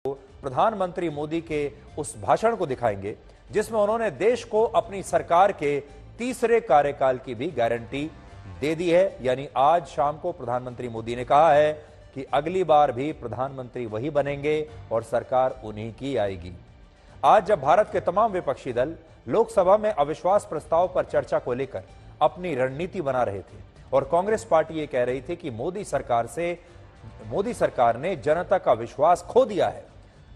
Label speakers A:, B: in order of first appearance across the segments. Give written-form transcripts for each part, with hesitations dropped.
A: प्रधानमंत्री मोदी के उस भाषण को दिखाएंगे जिसमें उन्होंने देश को अपनी सरकार के तीसरे कार्यकाल की भी गारंटी दे दी है। यानी आज शाम को प्रधानमंत्री मोदी ने कहा है कि अगली बार भी प्रधानमंत्री वही बनेंगे और सरकार उन्हीं की आएगी। आज जब भारत के तमाम विपक्षी दल लोकसभा में अविश्वास प्रस्ताव पर चर्चा को लेकर अपनी रणनीति बना रहे थे और कांग्रेस पार्टी ये कह रही थी कि मोदी सरकार ने जनता का विश्वास खो दिया है,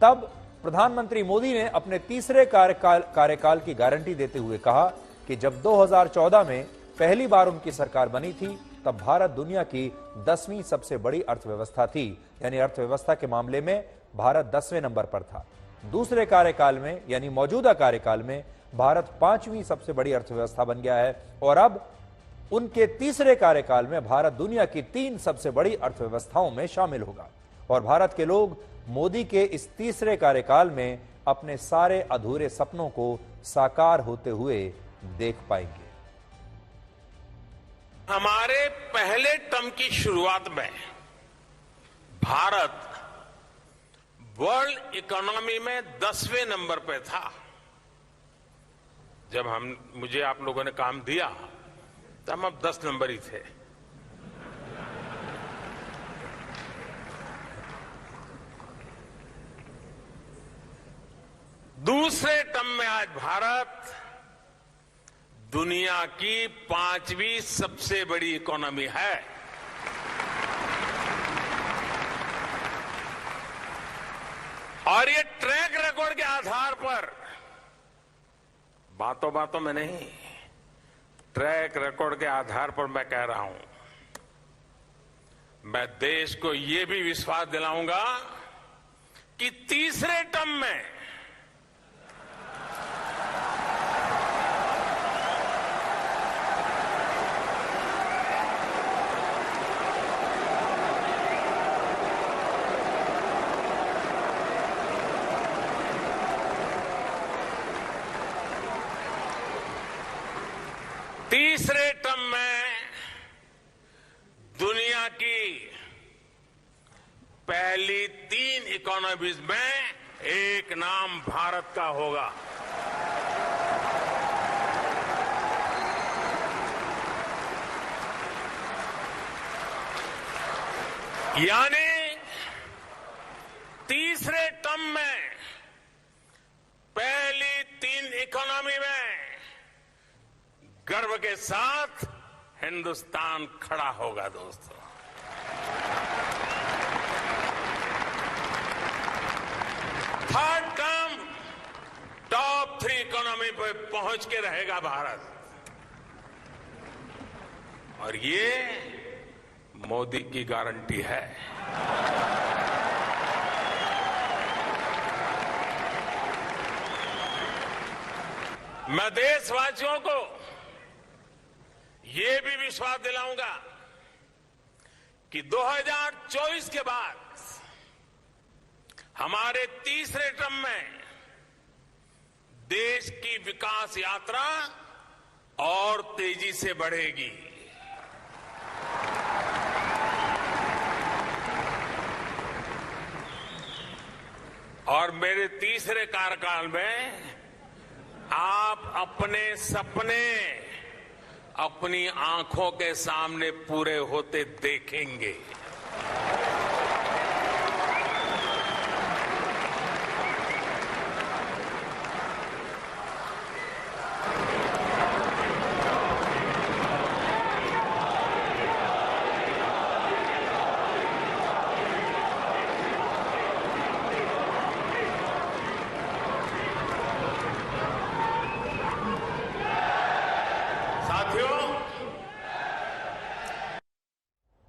A: तब प्रधानमंत्री मोदी ने अपने तीसरे कार्यकाल की गारंटी देते हुए कहा कि जब 2014 में पहली बार उनकी सरकार बनी थी तब भारत दुनिया की 10वीं सबसे बड़ी अर्थव्यवस्था थी। यानी अर्थव्यवस्था के मामले में भारत 10वें नंबर पर था। दूसरे कार्यकाल में यानी मौजूदा कार्यकाल में भारत 5वीं सबसे बड़ी अर्थव्यवस्था बन गया है और अब उनके तीसरे कार्यकाल में भारत दुनिया की 3 सबसे बड़ी अर्थव्यवस्थाओं में शामिल होगा और भारत के लोग मोदी के इस तीसरे कार्यकाल में अपने सारे अधूरे सपनों को साकार होते हुए देख पाएंगे।
B: हमारे पहले टर्म की शुरुआत में भारत वर्ल्ड इकोनॉमी में 10वें नंबर पे था। जब मुझे आप लोगों ने काम दिया तब हम 10 नंबर ही थे। दूसरे टर्म में आज भारत दुनिया की 5वीं सबसे बड़ी इकोनॉमी है। और ये ट्रैक रिकॉर्ड के आधार पर, बातों में नहीं, ट्रैक रिकॉर्ड के आधार पर मैं कह रहा हूं, मैं देश को यह भी विश्वास दिलाऊंगा कि तीसरे टर्म में दुनिया की पहली 3 इकोनॉमीज में एक नाम भारत का होगा। यानी तीसरे टर्म में पहली 3 इकोनॉमी में गर्व के साथ हिंदुस्तान खड़ा होगा। दोस्तों, थर्ड टर्म टॉप 3 इकोनॉमी पे पहुंच के रहेगा भारत। और ये मोदी की गारंटी है। मैं देशवासियों को ये भी विश्वास दिलाऊंगा कि 2024 के बाद हमारे तीसरे टर्म में देश की विकास यात्रा और तेजी से बढ़ेगी। और मेरे तीसरे कार्यकाल में आप अपने सपने अपनी आंखों के सामने पूरे होते देखेंगे।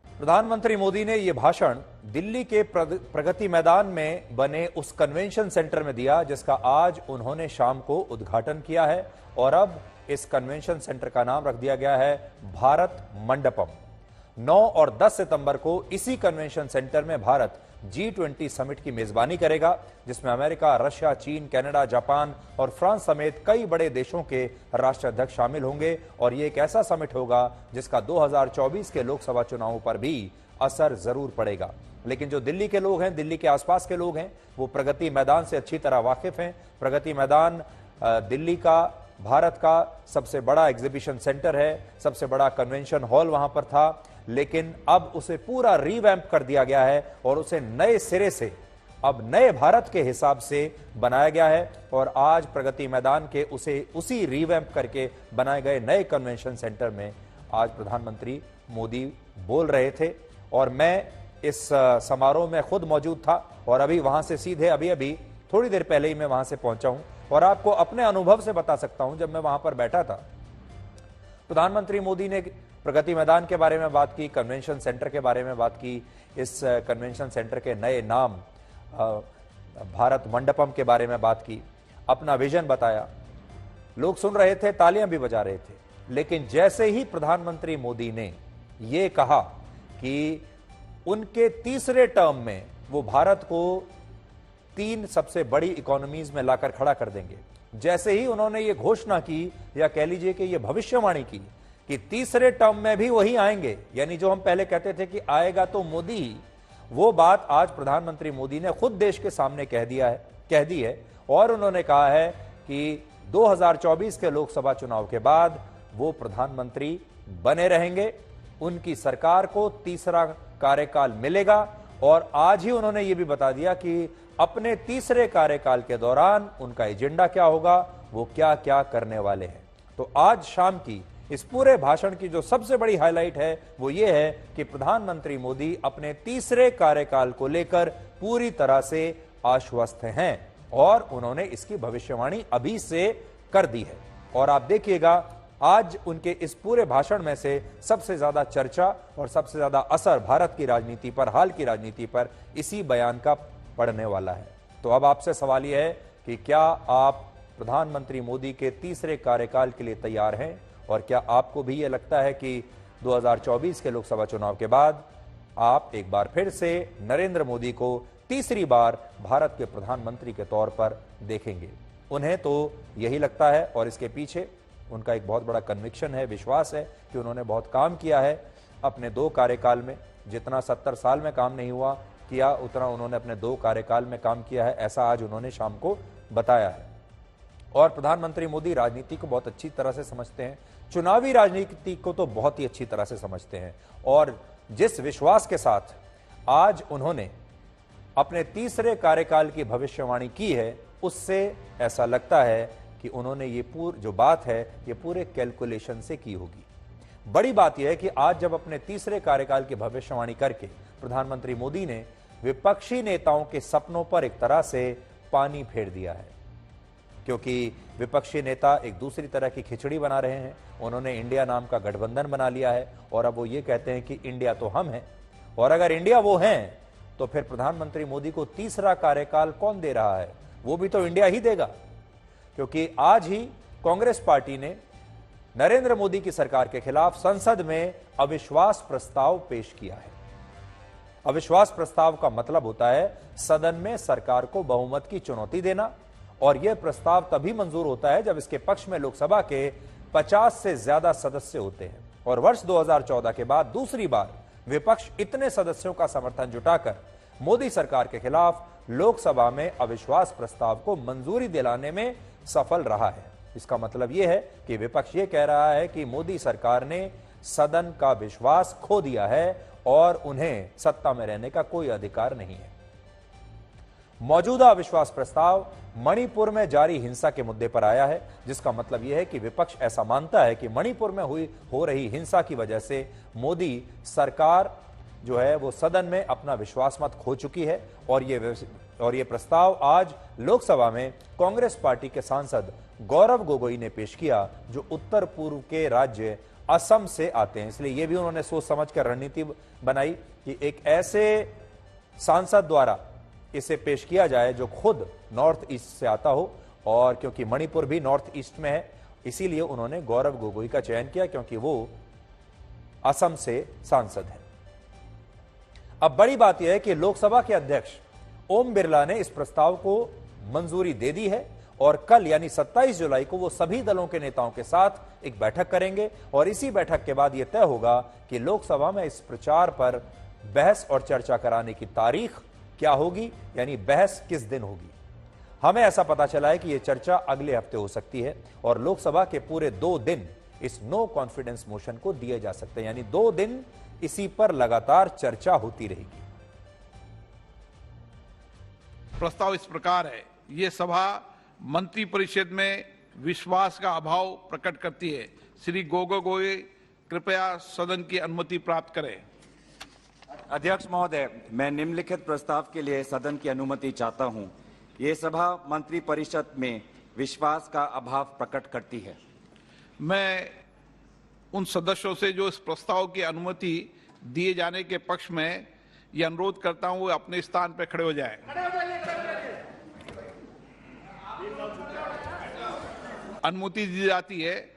A: प्रधानमंत्री मोदी ने यह भाषण दिल्ली के प्रगति मैदान में बने उस कन्वेंशन सेंटर में दिया जिसका आज उन्होंने शाम को उद्घाटन किया है और अब इस कन्वेंशन सेंटर का नाम रख दिया गया है भारत मंडपम। 9 और 10 सितंबर को इसी कन्वेंशन सेंटर में भारत G20 समिट की मेजबानी करेगा जिसमें अमेरिका, रशिया, चीन, कनाडा, जापान और फ्रांस समेत कई बड़े देशों के राष्ट्राध्यक्ष शामिल होंगे और यह एक ऐसा समिट होगा जिसका 2024 के लोकसभा चुनावों पर भी असर जरूर पड़ेगा। लेकिन जो दिल्ली के लोग हैं, दिल्ली के आसपास के लोग हैं, वो प्रगति मैदान से अच्छी तरह वाकिफ हैं। प्रगति मैदान दिल्ली का, भारत का सबसे बड़ा एग्जीबिशन सेंटर है, सबसे बड़ा कन्वेंशन हॉल वहां पर था, लेकिन अब उसे पूरा रीवैम्प कर दिया गया है और उसे नए सिरे से, अब नए भारत के हिसाब से बनाया गया है। और आज प्रगति मैदान के उसी रीवैम्प करके बनाए गए नए कन्वेंशन सेंटर में आज प्रधानमंत्री मोदी बोल रहे थे और मैं इस समारोह में खुद मौजूद था और अभी वहां से सीधे अभी थोड़ी देर पहले ही मैं वहां से पहुंचा हूं और आपको अपने अनुभव से बता सकता हूं। जब मैं वहां पर बैठा था, प्रधानमंत्री मोदी ने प्रगति मैदान के बारे में बात की, कन्वेंशन सेंटर के बारे में बात की, इस कन्वेंशन सेंटर के नए नाम भारत मंडपम के बारे में बात की, अपना विजन बताया। लोग सुन रहे थे, तालियां भी बजा रहे थे। लेकिन जैसे ही प्रधानमंत्री मोदी ने यह कहा कि उनके तीसरे टर्म में वो भारत को 3 सबसे बड़ी इकोनॉमीज में लाकर खड़ा कर देंगे, जैसे ही उन्होंने ये घोषणा की, या कह लीजिए कि ये भविष्यवाणी की कि तीसरे टर्म में भी वही आएंगे, यानी जो हम पहले कहते थे कि आएगा तो मोदी ही, वो बात आज प्रधानमंत्री मोदी ने खुद देश के सामने कह दी है। और उन्होंने कहा है कि 2024 के लोकसभा चुनाव के बाद वो प्रधानमंत्री बने रहेंगे, उनकी सरकार को तीसरा कार्यकाल मिलेगा। और आज ही उन्होंने ये भी बता दिया कि अपने तीसरे कार्यकाल के दौरान उनका एजेंडा क्या होगा, वो क्या क्या करने वाले हैं। तो आज शाम की इस पूरे भाषण की जो सबसे बड़ी हाईलाइट है वो ये है कि प्रधानमंत्री मोदी अपने तीसरे कार्यकाल को लेकर पूरी तरह से आश्वस्त हैं और उन्होंने इसकी भविष्यवाणी अभी से कर दी है। और आप देखिएगा, आज उनके इस पूरे भाषण में से सबसे ज्यादा चर्चा और सबसे ज्यादा असर भारत की राजनीति पर, हाल की राजनीति पर इसी बयान का पड़ने वाला है। तो अब आपसे सवाल यह है कि क्या आप प्रधानमंत्री मोदी के तीसरे कार्यकाल के लिए तैयार हैं और क्या आपको भी यह लगता है कि 2024 के लोकसभा चुनाव के बाद आप एक बार फिर से नरेंद्र मोदी को तीसरी बार भारत के प्रधानमंत्री के तौर पर देखेंगे? उन्हें तो यही लगता है और इसके पीछे उनका एक बहुत बड़ा कन्विक्शन है, विश्वास है कि उन्होंने बहुत काम किया है अपने 2 कार्यकाल में। जितना 70 साल में काम नहीं हुआ किया, उतना उन्होंने अपने 2 कार्यकाल में काम किया है, ऐसा आज उन्होंने शाम को बताया है। और प्रधानमंत्री मोदी राजनीति को बहुत अच्छी तरह से समझते हैं, चुनावी राजनीति को तो बहुत ही अच्छी तरह से समझते हैं। और जिस विश्वास के साथ आज उन्होंने अपने तीसरे कार्यकाल की भविष्यवाणी की है, उससे ऐसा लगता है कि उन्होंने ये जो बात है ये पूरे कैलकुलेशन से की होगी। बड़ी बात यह है कि आज जब अपने तीसरे कार्यकाल की भविष्यवाणी करके प्रधानमंत्री मोदी ने विपक्षी नेताओं के सपनों पर एक तरह से पानी फेर दिया है, क्योंकि विपक्षी नेता एक दूसरी तरह की खिचड़ी बना रहे हैं। उन्होंने इंडिया नाम का गठबंधन बना लिया है और अब वो ये कहते हैं कि इंडिया तो हम हैं, और अगर इंडिया वो हैं तो फिर प्रधानमंत्री मोदी को तीसरा कार्यकाल कौन दे रहा है? वो भी तो इंडिया ही देगा। क्योंकि आज ही कांग्रेस पार्टी ने नरेंद्र मोदी की सरकार के खिलाफ संसद में अविश्वास प्रस्ताव पेश किया है। अविश्वास प्रस्ताव का मतलब होता है सदन में सरकार को बहुमत की चुनौती देना, और यह प्रस्ताव तभी मंजूर होता है जब इसके पक्ष में लोकसभा के 50 से ज्यादा सदस्य होते हैं। और वर्ष 2014 के बाद दूसरी बार विपक्ष इतने सदस्यों का समर्थन जुटाकर मोदी सरकार के खिलाफ लोकसभा में अविश्वास प्रस्ताव को मंजूरी दिलाने में सफल रहा है। इसका मतलब यह है कि विपक्ष यह कह रहा है कि मोदी सरकार ने सदन का विश्वास खो दिया है और उन्हें सत्ता में रहने का कोई अधिकार नहीं है। मौजूदा अविश्वास प्रस्ताव मणिपुर में जारी हिंसा के मुद्दे पर आया है, जिसका मतलब यह है कि विपक्ष ऐसा मानता है कि मणिपुर में हो रही हिंसा की वजह से मोदी सरकार जो है वो सदन में अपना विश्वास मत खो चुकी है। और ये प्रस्ताव आज लोकसभा में कांग्रेस पार्टी के सांसद गौरव गोगोई ने पेश किया, जो उत्तर पूर्व के राज्य असम से आते हैं। इसलिए यह भी उन्होंने सोच समझ कर रणनीति बनाई कि एक ऐसे सांसद द्वारा इसे पेश किया जाए जो खुद नॉर्थ ईस्ट से आता हो, और क्योंकि मणिपुर भी नॉर्थ ईस्ट में है इसीलिए उन्होंने गौरव गोगोई का चयन किया, क्योंकि वो असम से सांसद है। अब बड़ी बात यह है कि लोकसभा के अध्यक्ष ओम बिरला ने इस प्रस्ताव को मंजूरी दे दी है और कल यानी 27 जुलाई को वो सभी दलों के नेताओं के साथ एक बैठक करेंगे और इसी बैठक के बाद यह तय होगा कि लोकसभा में इस प्रचार पर बहस और चर्चा कराने की तारीख क्या होगी, यानी बहस किस दिन होगी। हमें ऐसा पता चला है कि यह चर्चा अगले हफ्ते हो सकती है और लोकसभा के पूरे 2 दिन इस नो कॉन्फिडेंस मोशन को दिए जा सकते हैं, यानी 2 दिन इसी पर लगातार चर्चा होती रहेगी।
C: प्रस्ताव इस प्रकार है, ये सभा मंत्रिपरिषद में विश्वास का अभाव प्रकट करती है। श्री गोगोई कृपया सदन की अनुमति प्राप्त करें।
D: अध्यक्ष महोदय, मैं निम्नलिखित प्रस्ताव के लिए सदन की अनुमति चाहता हूं। ये सभा मंत्रिपरिषद में विश्वास का अभाव प्रकट करती है।
C: मैं उन सदस्यों से जो इस प्रस्ताव की अनुमति दिए जाने के पक्ष में यह अनुरोध करता हूं, वो अपने स्थान पर खड़े हो जाएं। अनुमति दी जाती है।